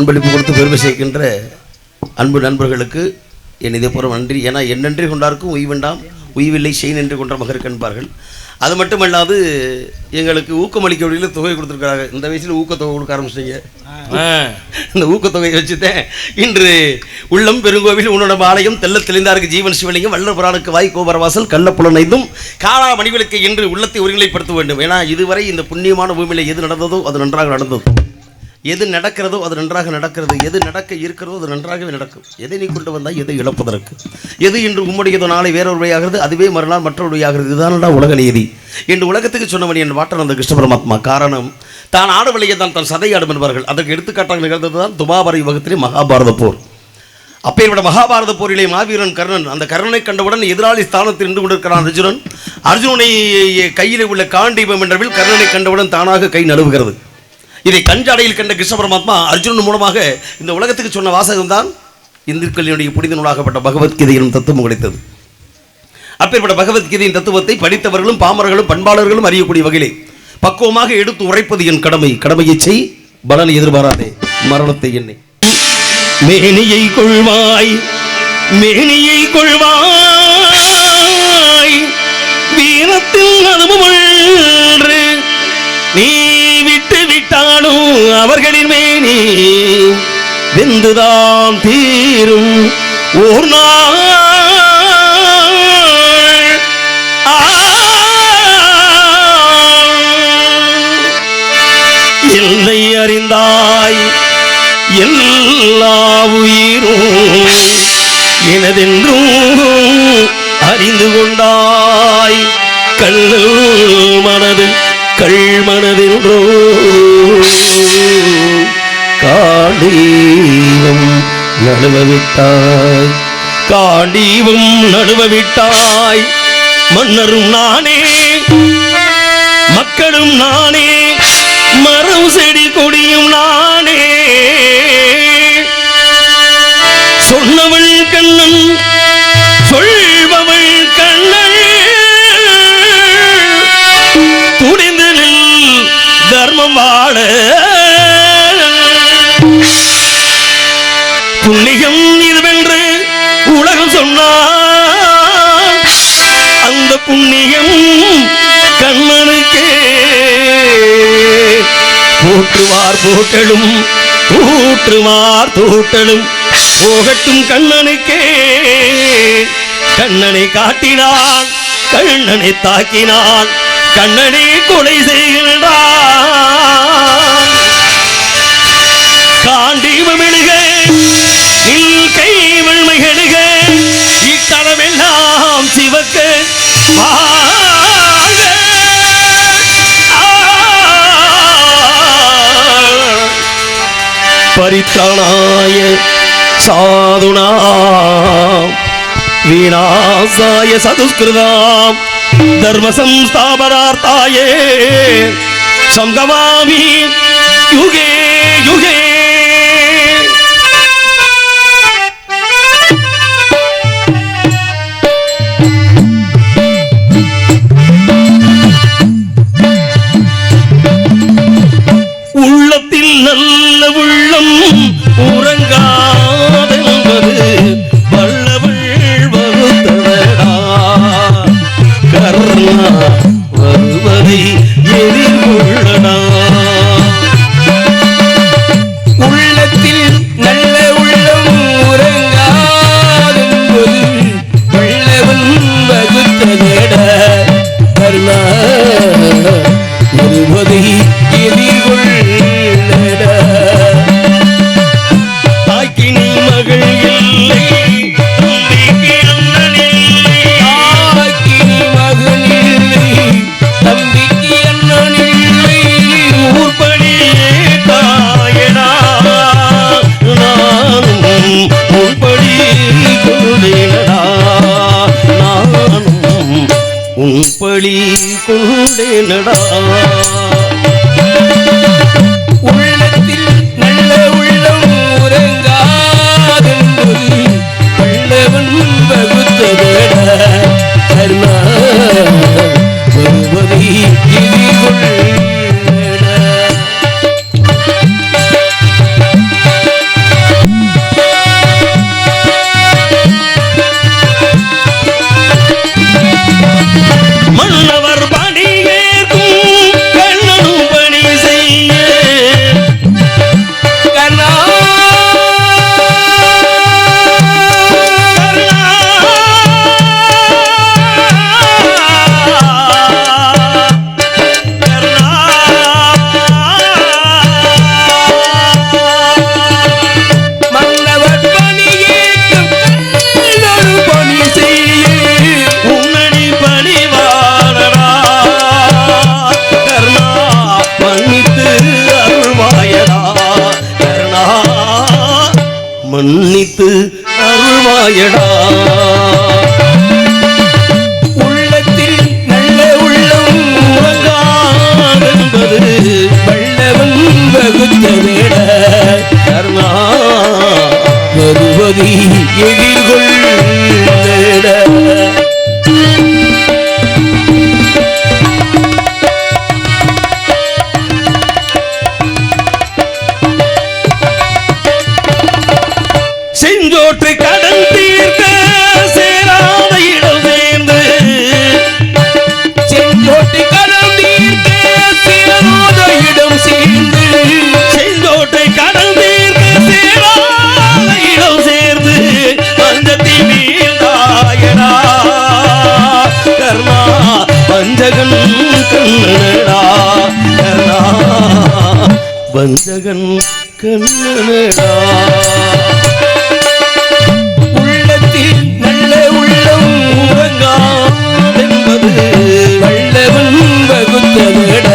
அன்பளிப்பு கொடுத்து பெருமை சேர்க்கின்ற அன்பு நண்பர்களுக்கு என் இதேபோல நன்றி. ஏன்னா என் நன்றி கொண்டாருக்கும் உய்வெண்டாம் உய்வில்லை செய் நன்றி கொன்ற மகருக்கு என்பார்கள். அது மட்டுமல்லாது எங்களுக்கு ஊக்கமளிக்க வழியில் தொகை கொடுத்துருக்காங்க. இந்த வயசில் ஊக்கத்தொகை கொடுக்க ஆரம்பிச்சிட்டீங்க. இந்த ஊக்கத்தொகையை வச்சுட்டேன் இன்று உள்ளம் பெருங்கோவில் உன்னோட ஆலயம் தெல்ல தெளிந்தாருக்கு ஜீவன் சிவலிங்கம் வல்ல புராணுக்கு வாய் கோபரவாசல் கள்ளப்புலனைந்தும் காலா மணிகளுக்கு என்று உள்ளத்தை ஒருநிலைப்படுத்த வேண்டும். ஏன்னா இதுவரை இந்த புண்ணியமான பூமியில் எது நடந்ததோ அது நன்றாக நடந்தது, எது நடக்கிறதோ அது நன்றாக நடக்கிறது, எது நடக்க இருக்கிறதோ அது நன்றாகவே நடக்கும். எதை நீ கொண்டு வந்தால் எதை இழப்பதற்கு, எது இன்று உம்முடையதோ நாளை வேறொரு வழியாகிறது, அதுவே மறுநாள் மற்றொரு வழியாகிறது. இதுதான்டா உலக நீதி என்று உலகத்துக்கு சொன்னவன் என் வாட்டனந்த கிருஷ்ண பரமாத்மா. காரணம் தான் ஆடவழியை தான் தன் சதையாடும் என்பவர்கள். அதற்கு எடுத்துக்காட்டாக நிகழ்ந்தது தான் துமாபர யுகத்திலே மகாபாரத போர். அப்பேற்பட்ட மகாபாரத போரிலே மாவீரன் கர்ணன் அந்த கர்ணனை கண்டவுடன் எதிராளி ஸ்தானத்தில் நின்று கொண்டிருக்கிறான் அர்ஜுனன். அர்ஜுனனை கையிலே உள்ள காண்டீபம் என்றவில் கர்ணனை கண்டவுடன் தானாக கை நழுவுகிறது. இதை கஞ்சாடையில் கண்ட கிருஷ்ண பரமாத்மா அர்ஜுனன் மூலமாக இந்த உலகத்துக்கு சொன்ன வாசகம் தான் இந்துக்களினுடைய புனித நூலாகப்பட்ட பகவத்கீதையிலும் தத்துவம் கிடைத்தது. அப்பேற்பட்ட பகவத்கீதையின் தத்துவத்தை படித்தவர்களும் பாமரர்களும் பண்பாளர்களும் அறியக்கூடிய வகையிலே பக்குவமாக எடுத்து உரைப்பது என் கடமை. கடமையை செய், பலனை எதிர்பாராதே, மரணத்தை எண்ணி. மேனியை கொள்வாய் மேனியை கொள்வாய் வீரத்தில் அதுமுன்று நீ விட்டு விட்டாலும் அவர்களின் மேனி வெந்துதான் தீரும் ஓர் நாள். எல்லை அறிந்தாய் எல்லா உயிரும் எனதென்றும் அறிந்து கொண்டாய். கள்ளல் மனது கள்மனதென்றோ காண்டீவம் நடுவவிட்டாய், காண்டீவம் நடுவவிட்டாய். மன்னரும் நானே மக்களும் நானே மரம் செடி கொடியும் நானே. சொன்னவள் கண்ணன் சொல்பவள் கண்ணன் துணிந்து நில் தர்மம் வாழ. புண்ணியம் இதுவென்று உலகம் சொன்னான், அந்த புண்ணியம் கண்ணனுக்கே. போற்றுவார் போற்றலும் தூற்றுவார் தூற்றலும் போகட்டும் கண்ணனுக்கே. கண்ணனை காட்டினான் கண்ணனை தாக்கினான் கண்ணனை கொலை செய்கிறான். காண்டீபம் எழுக இல் கை வெண்மைகளுக இத்தளமெல்லாம் சிவக்க பரித்ராணாய சாதுனாம் விநாசாய சதுஷ்கிருதாம் தர்ம சம்ஸ்தாபனார்த்தாய சங்கமாமி யுகே யுகே. உள்ளத்தில் நல்ல உள்ளம் உறங்காதென்பது வல்லவள் வகுத்தவடா. கர்ணா வருவதை எதிர்கொள்ளடா. உள்ளத்தில் நல்ல உள்ளம் உறங்காதென்பது வல்லவன் வகுத்தவடா. கர்ணா வருவதை எதிர்கொள்ளடா. தாக்கினி மகள் இல்லை தம்பிக்கு அண்ணன் இல்லை, தாக்கினி மகன் இல்லை தம்பிக்கு அண்ணன் இல்லை. ஊர்படியே தாயடா நானும் உன்படி கொண்டேனடா, நானும் உன்படி கொண்டேனடா. உள்ளத்தில் நல்ல உள்ளம் உறங்காதென்பது வல்லவன் வகுத்ததடா. கர்ணா வருவதை எதிர்கொள்ளடா. மன்னித்து அருள்வாயடா. உள்ளத்தில் நல்ல உள்ளம் உறங்காதென்பது வல்லவன் வகுத்த வேட கருணா வருவதி எதிர்கொள்ள. செஞ்சோற்றை கடன் தீர்க்க சேராத இடம் சேர்ந்து செஞ்சோட்டை கடன் தீர்க்க சேராத இடம் சேர்ந்து செஞ்சோற்றை கடன் தீர்க்க சேராத இடம் சேர்ந்து பஞ்சத்தி வீழ்ந்தாயடா கர்ணா பஞ்சகன் கண்ணனடா கர்ணா பஞ்சகன் கண்ணனடா. உள்ளத்தில் நல்ல உள்ளம் உறங்காதென்பது வல்லவன் வகுத்த வேட